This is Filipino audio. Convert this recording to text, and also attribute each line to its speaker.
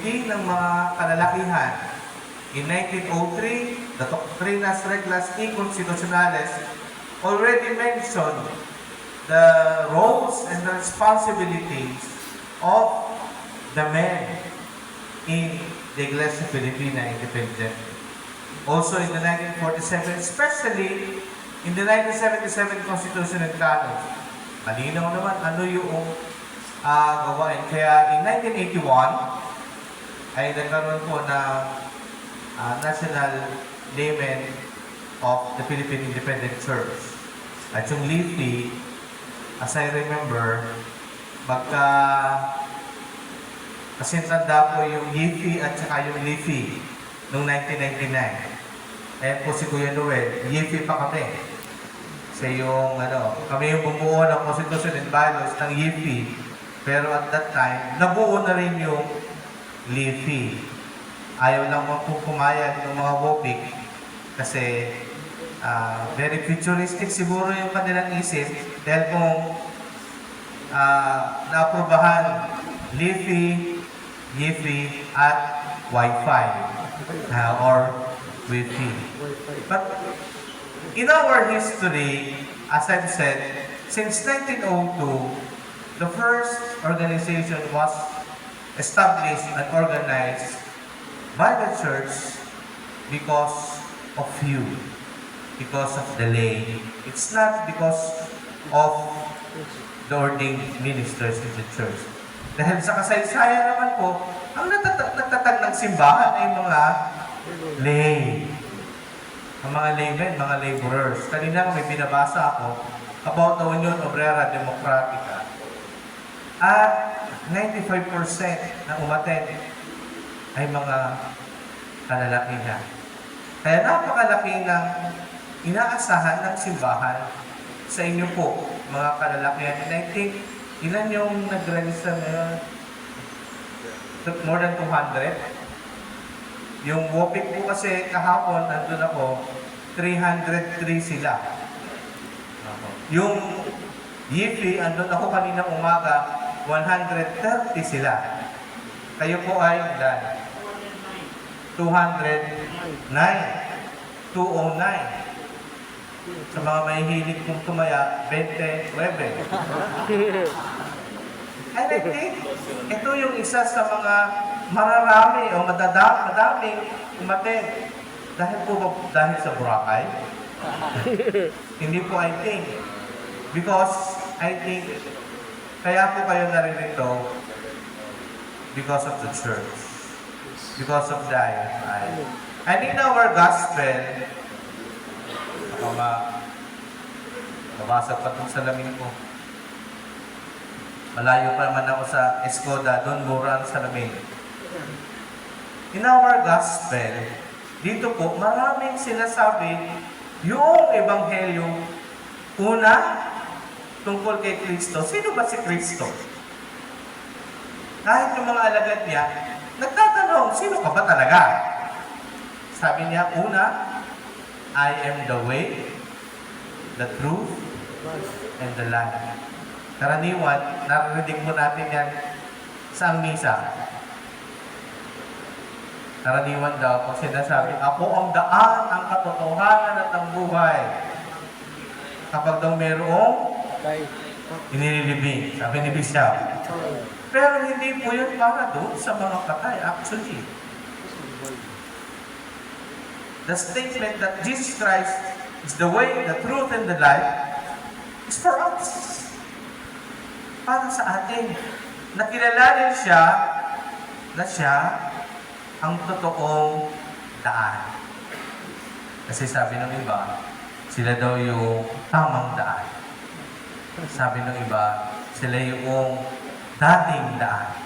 Speaker 1: Committee ng mga kalalakihan. In 1903, the Doctrinas Reglas y Constitucionales already mentioned the roles and the responsibilities of the men in the Iglesia Filipina Independent. Also in the 1947, especially in the 1977 Constitution and Canon, malinaw naman ano yung gawain. Kaya in 1981, ay nagkaroon po ng National Laymen of the Philippine Independent Church. At yung LIFI, as I remember, kasintanda po yung LIFI at saka yung LIFI noong 1999. Ayan po si Kuya Noel, LIFI pa kami. Kasi yung, kami yung bumuo ng Constitution and Bylaws ng LIFI. Pero at that time, nabuo na rin yung LIFI. Ayaw lang po pumayag ng mga WOPIC kasi very futuristic siguro yung kanilang isip dahil kung naaprubahan LIFI, YIFI, at Wi-Fi or Wi-Fi. But in our history, as I've said, since 1902, the first organization was established and organized by the church because of you, because of the lay. It's not because of the ordained ministers in the church. Dahil sa kasaysayan naman po, ang nagtatag ng simbahan ay mga lay. Ang mga laymen, mga laborers. Kanina may binabasa ako about the Union Obrera Democratica. At 95% na umattend ay mga kalalakihan. Kaya napakalaki ng inaasahan ng simbahan sa inyo po, mga kalalakihan. And I think, ilan yung nag-register ngayon? More than 200? Yung WOPIC po kasi kahapon, nandun ako, 303 sila. Yung YIFI, andun ako kaninang umaga, 130 sila. Kayo po ay 209. 209. Sa mga mahihilig kong tumaya, 29. And I think, ito yung isa sa mga mararami o madaming umattend. Dahil sa Boracay? Hindi po I think. Because I think, kaya po kayo naririto because of the church. Because of the IFI. And in our gospel, mabasag pa itong salamin ko. Malayo pa naman ako sa Escoda, doon mura ang salamin. In our gospel, dito po, maraming sinasabi yung ebanghelyo. Una, tungkol kay Kristo. Sino ba si Kristo? Kahit yung mga alagad niya, nagtatanong, sino ka ba talaga? Sabi niya, una, I am the way, the truth, and the life. Karaniwan, narinig mo natin yan sa misa. Karaniwan daw, kung sinasabi, ako ang daan, ang katotohanan at ang buhay. Kapag daw mayroong inililibing, sabi ni Bishop. Pero hindi po yun para doon sa mga patay, actually. The statement that Jesus Christ is the way, the truth, and the life is for us. Para sa atin. Nakilalanin siya na siya ang totoong daan. Kasi sabi ng iba, sila daw yung tamang daan. Sabi ng iba, sila yung dating daan.